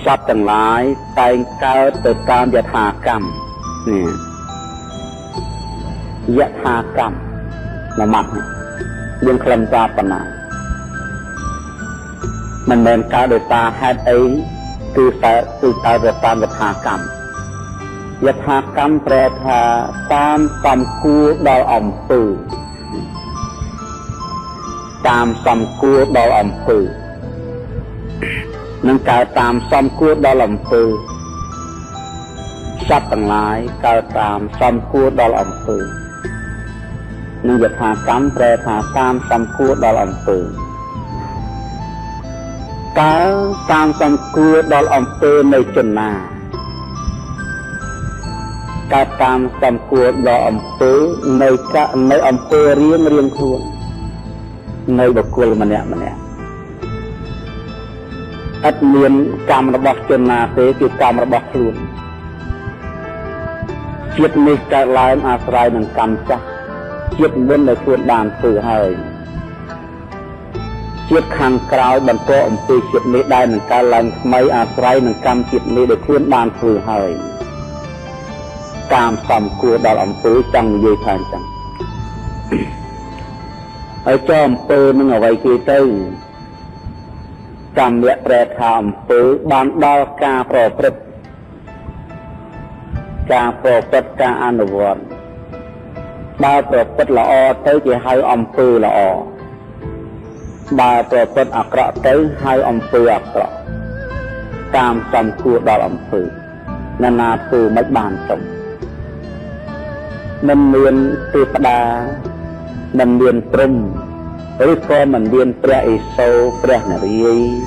សត្វទាំងឡាយតែងកើតទៅតាមយថាកម្មនេះយថាកម្មមួយម៉ាត់មានខ្លឹមសារប៉ុណ្ណាមិនមែនកើតដោយសារហេតុអីគឺកើតទៅតាមយថាកម្មយថាកម្មប្រែថាតាមសំគួរដល់អំពើតាមសំគួរដល់អំពើនឹងកើតតាមសំគួរដល់អំពើសត្វទាំងឡាយកើតតាមសំគួរដល់អំពើនឹងយថាកម្មប្រែថាតាមសំគួរដល់អំពើតើតាមសំគួរដល់អំពើនៃជនណាកើតតាមសំគួរដល់អំពើនៅអំពើរៀងខ្លួននៅបុគ្គលម្នាក់ឥតមានកម្មរបស់ជនណាទេគឺកម្មរបស់ខ្លួនជាតិនេះកើតឡើងអាស្រ័យនឹងកម្មចាស់ជាតិមុនដែលខ្លួនបានធ្វើហើយជាតិខាងក្រោយបន្តអំពីជាតិនេះដែលនឹងកើតឡើងថ្មីអាស្រ័យនឹងកម្មជាតិនេះដែលខ្លួនបានធ្វើហើយតាមសំគួរដល់អំពើចង់និយាយថាអញ្ចឹងហើយចោលអំពើនឹងអ្វីគេទៅកម្មអ្នកប្រែថាអំពើបានដល់ការប្រព្រឹត្តការអនុវត្តបើប្រព្រឹត្តល្អទៅគេហៅអំពើល្អបើប្រព្រឹត្តអាក្រក់ទៅហៅអំពើអាក្រក់តាមសំគួរដល់អំពើណាធ្វើមិនបានទៅមិនមានទេវតាមិនមានព្រំឬក៏មិនមានព្រះឥសូរព្រះនរាយណ៍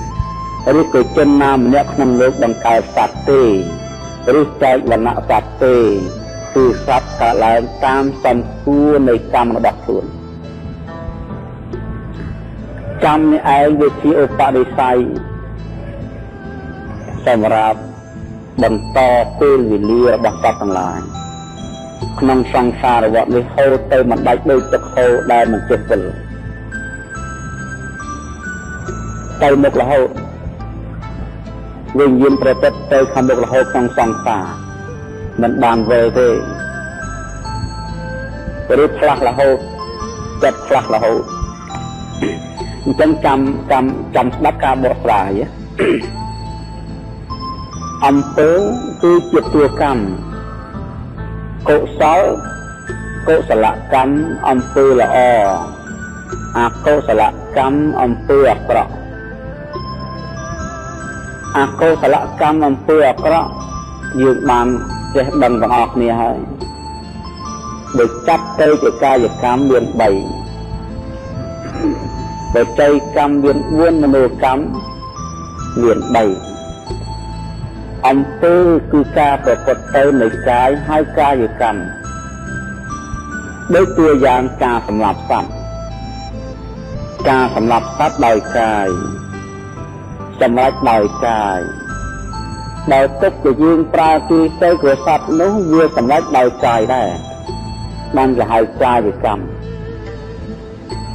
ឬក៏ជនណាម្នាក់ក្នុងលោកបង្កើតសត្វទេឬចែកវណ្ណៈសត្វទេគឺសត្វកើតឡើងតាមសំគួរនៃកម្មរបស់ខ្លួនកម្មនេះឯងវាជាឧបនិស្ស័យសម្រាប់បន្តពេលវេលារបស់សត្វទាំងឡាយក្នុងសង្សារវដ្តនេះហូរទៅមិនដាច់ដូចទឹកហូរដែលមិនចេះវិលទៅមុខរហូតវិញ្ញាណប្រព្រឹត្តទៅខាងមុខរហូតក្នុងសង្សារមិនបានវិលទេឬផ្លាស់រហូតចិត្តផ្លាស់រហូតអញ្ចឹងចាំស្ដាប់ការបកស្រាយអំពើគឺជាតួកម្មកុសលកម្មអំពើល្អអកុសលកម្មអំពើអាក្រក់អកុសលកម្មអំពើអាក្រក់យើងបានចេះដឹងទាំងអស់គ្នាហើយដូចចាត់ទៅជាកាយកម្មមាន3បច្ច័យកម្មមាន4មនោកម្មមាន3អំពើគឺការប្រព្រឹត្តទៅនៃកាយហើយកាយកម្មដូចតួយ៉ាងការសម្លាប់សត្វដោយកាយសម្រេចដោយកាយដោយទុកជាយើងប្រើទីទៅគឺសត្វនោះវាសម្រេចដោយកាយដែរបានគេហៅកាយកម្ម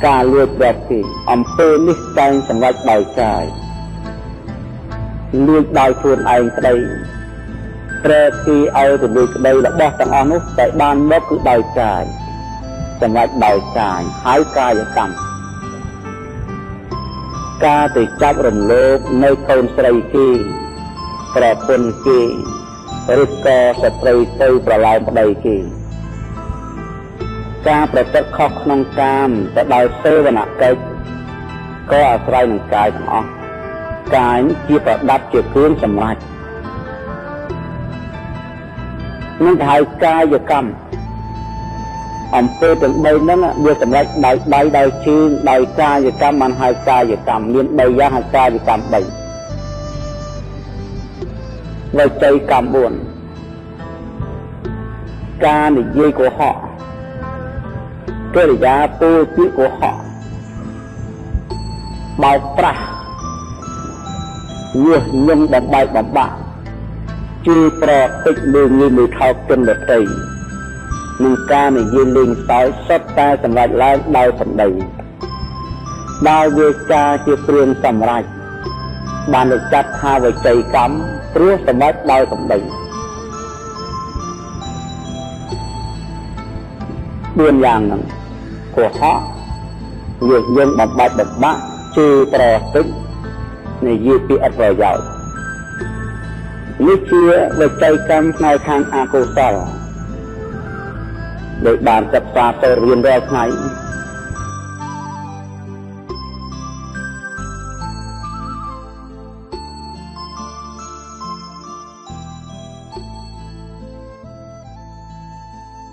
ការលួចប្រតិអំពើនេះតែងសម្រេចដោយកាយលួចដោយខ្លួនឯងក្តីប្រែទីឲ្យទៅលួចក្តីរបស់ទាំងអស់នោះតែបានមកគឺដោយកាយសម្រេចដោយកាយហើយកាយកម្មការទៅចាប់រំលោភនៅកូនស្រីគេប្រពន្ធគេឬក៏ស្ត្រីទៅប្រឡែងប្តីគេការប្រព្រឹត្តខុសក្នុងកាមទៅដោយសេវនកិច្ចក៏អាស្រ័យនឹងកាយទាំងអស់កាយជាប្រដាប់ជាគ្រឿងសម្រេចនឹងហៅកាយកម្មអំពើទាំង3ហ្នឹងវាសម្រេចដោយដៃដោយជើងដោយកាយកម្មបានហៅកាយកម្មមាន3យ៉ាងហៅកាយកម្ម3វចីកម្ម4ការនិយាយកុហកកិរិយាពោលពាក្យកុហកបោកប្រាស់ញុះញង់បំបែកបំបាក់ជឿប្រតិចលើងាយមួយថោកជនដទៃនឹងការនិយាយលេងសើចសុទ្ធតែសម្រេចឡើងដោយសម្ដីដោយវាចាជាគ្រឿងសម្រេច បានđượcចាត់ថាវិច័យកម្មព្រោះសម្រេចដោយសម្ដី4យ៉ាងហ្នឹងកុហកយើងបំបាច់ជឿប្រតិចនិយាយពីអត់ប្រយោជន៍នេះជាវិច័យកម្មផ្នែកខាងអកុសលដែលបានសិក្សាទៅរៀនរាល់ថ្ងៃ